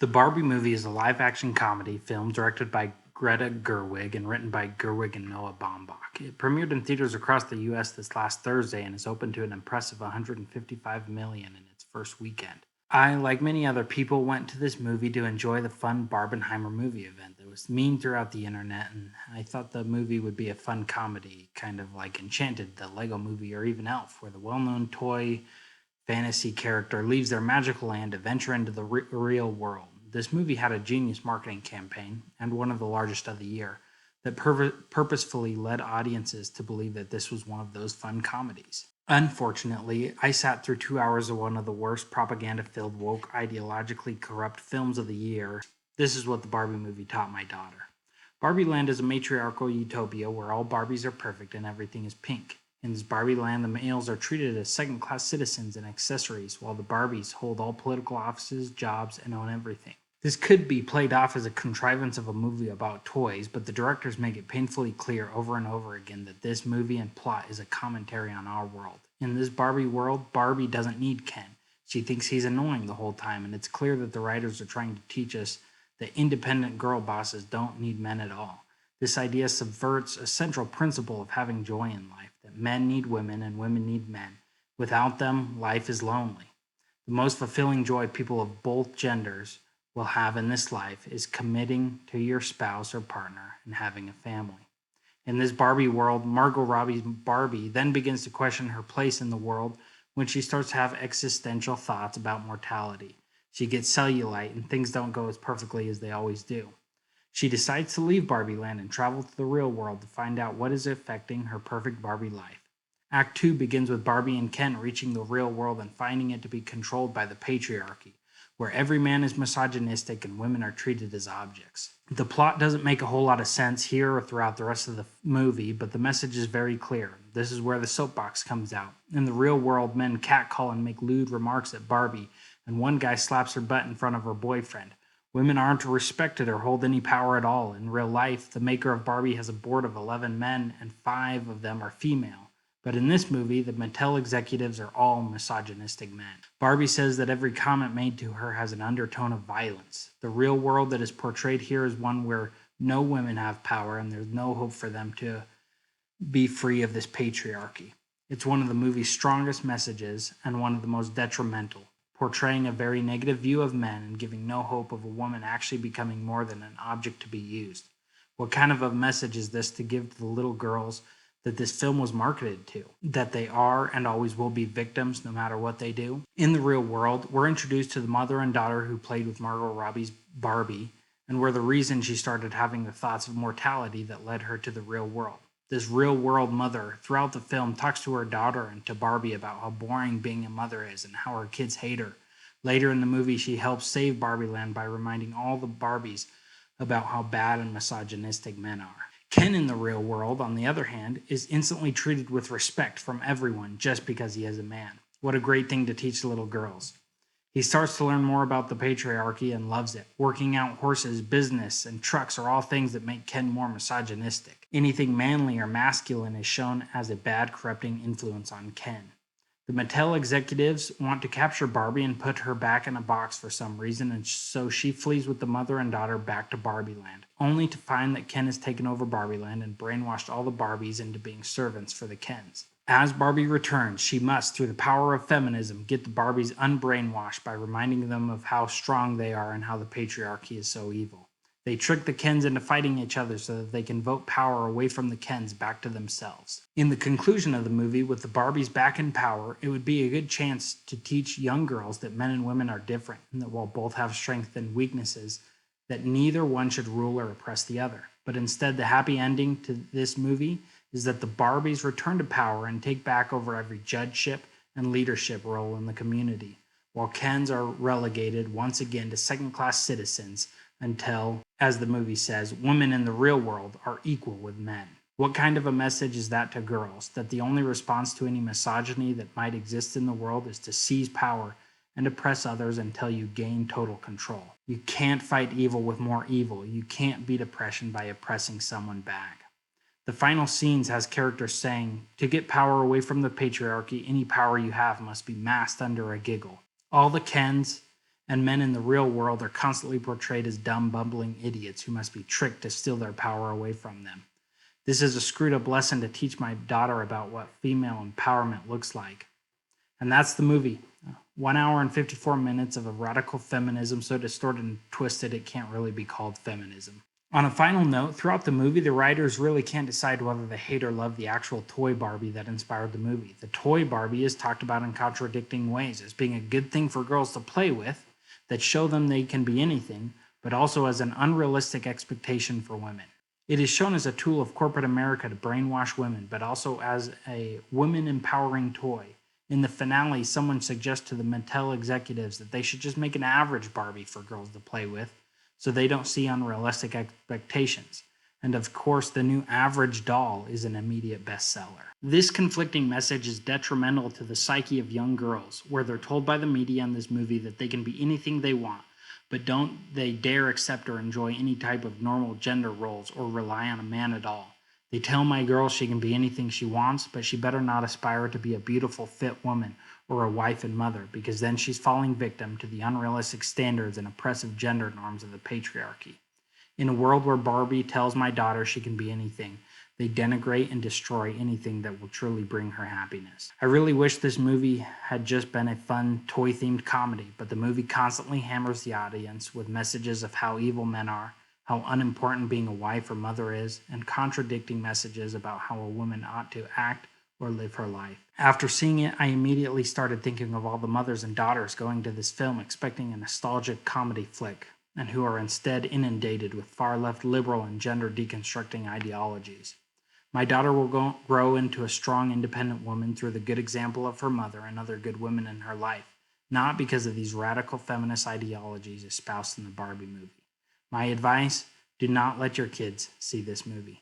The Barbie movie is a live-action comedy film directed by Greta Gerwig and written by Gerwig and Noah Baumbach. It premiered in theaters across the U.S. this last Thursday and is open to an impressive 155 million in its first weekend. I, like many other people, went to this movie to enjoy the fun Barbenheimer movie event that was memed throughout the internet, and I thought the movie would be a fun comedy, kind of like Enchanted, the Lego movie, or even Elf, where the well-known toy fantasy character leaves their magical land to venture into the real world. This movie had a genius marketing campaign, and one of the largest of the year, that purposefully led audiences to believe that this was one of those fun comedies. Unfortunately, I sat through 2 hours of one of the worst propaganda-filled, woke, ideologically corrupt films of the year. This is what the Barbie movie taught my daughter. Barbie Land is a matriarchal utopia where all Barbies are perfect and everything is pink. In this Barbie land, the males are treated as second-class citizens and accessories, while the Barbies hold all political offices, jobs, and own everything. This could be played off as a contrivance of a movie about toys, but the directors make it painfully clear over and over again that this movie and plot is a commentary on our world. In this Barbie world, Barbie doesn't need Ken. She thinks he's annoying the whole time, and it's clear that the writers are trying to teach us that independent girl bosses don't need men at all. This idea subverts a central principle of having joy in life, that men need women and women need men. Without them, life is lonely. The most fulfilling joy people of both genders will have in this life is committing to your spouse or partner and having a family. In this Barbie world, Margot Robbie's Barbie then begins to question her place in the world when she starts to have existential thoughts about mortality. She gets cellulite and things don't go as perfectly as they always do. She decides to leave Barbie Land and travel to the real world to find out what is affecting her perfect Barbie life. Act 2 begins with Barbie and Ken reaching the real world and finding it to be controlled by the patriarchy, where every man is misogynistic and women are treated as objects. The plot doesn't make a whole lot of sense here or throughout the rest of the movie, but the message is very clear. This is where the soapbox comes out. In the real world, men catcall and make lewd remarks at Barbie, and one guy slaps her butt in front of her boyfriend. Women aren't respected or hold any power at all. In real life, the maker of Barbie has a board of 11 men, and 5 of them are female. But in this movie, the Mattel executives are all misogynistic men. Barbie says that every comment made to her has an undertone of violence. The real world that is portrayed here is one where no women have power and there's no hope for them to be free of this patriarchy. It's one of the movie's strongest messages and one of the most detrimental, portraying a very negative view of men and giving no hope of a woman actually becoming more than an object to be used. What kind of a message is this to give to the little girls that this film was marketed to, that they are and always will be victims no matter what they do? In the real world, we're introduced to the mother and daughter who played with Margot Robbie's Barbie and were the reason she started having the thoughts of mortality that led her to the real world. This real world mother throughout the film talks to her daughter and to Barbie about how boring being a mother is and how her kids hate her. Later in the movie, she helps save Barbie Land by reminding all the Barbies about how bad and misogynistic men are. Ken in the real world, on the other hand, is instantly treated with respect from everyone just because he is a man. What a great thing to teach little girls. He starts to learn more about the patriarchy and loves it. Working out, horses, business, and trucks are all things that make Ken more misogynistic. Anything manly or masculine is shown as a bad, corrupting influence on Ken. The Mattel executives want to capture Barbie and put her back in a box for some reason, and so she flees with the mother and daughter back to Barbie Land, only to find that Ken has taken over Barbie Land and brainwashed all the Barbies into being servants for the Kens. As Barbie returns, she must, through the power of feminism, get the Barbies unbrainwashed by reminding them of how strong they are and how the patriarchy is so evil. They trick the Kens into fighting each other so that they can vote power away from the Kens back to themselves. In the conclusion of the movie, with the Barbies back in power, it would be a good chance to teach young girls that men and women are different, and that while both have strengths and weaknesses, that neither one should rule or oppress the other. But instead, the happy ending to this movie is that the Barbies return to power and take back over every judgeship and leadership role in the community, while Kens are relegated once again to second-class citizens until, as the movie says, women in the real world are equal with men. What kind of a message is that to girls? That the only response to any misogyny that might exist in the world is to seize power and oppress others until you gain total control. You can't fight evil with more evil. You can't beat oppression by oppressing someone back. The final scenes has characters saying, to get power away from the patriarchy, any power you have must be masked under a giggle. All the Kens and men in the real world are constantly portrayed as dumb, bumbling idiots who must be tricked to steal their power away from them. This is a screwed up lesson to teach my daughter about what female empowerment looks like. And that's the movie. 1 hour and 54 minutes of a radical feminism so distorted and twisted it can't really be called feminism. On a final note, throughout the movie, the writers really can't decide whether they hate or love the actual toy Barbie that inspired the movie. The toy Barbie is talked about in contradicting ways as being a good thing for girls to play with, that show them they can be anything, but also as an unrealistic expectation for women. It is shown as a tool of corporate America to brainwash women, but also as a women empowering toy. In the finale, someone suggests to the Mattel executives that they should just make an average Barbie for girls to play with, so they don't see unrealistic expectations. And of course, the new average doll is an immediate bestseller. This conflicting message is detrimental to the psyche of young girls, where they're told by the media in this movie that they can be anything they want, but don't they dare accept or enjoy any type of normal gender roles or rely on a man at all. They tell my girl she can be anything she wants, but she better not aspire to be a beautiful, fit woman or a wife and mother, because then she's falling victim to the unrealistic standards and oppressive gender norms of the patriarchy. In a world where Barbie tells my daughter she can be anything, they denigrate and destroy anything that will truly bring her happiness. I really wish this movie had just been a fun, toy-themed comedy, but the movie constantly hammers the audience with messages of how evil men are, how unimportant being a wife or mother is, and contradicting messages about how a woman ought to act or live her life. After seeing it, I immediately started thinking of all the mothers and daughters going to this film expecting a nostalgic comedy flick, and who are instead inundated with far-left liberal and gender-deconstructing ideologies. My daughter will grow into a strong, independent woman through the good example of her mother and other good women in her life, not because of these radical feminist ideologies espoused in the Barbie movie. My advice, do not let your kids see this movie.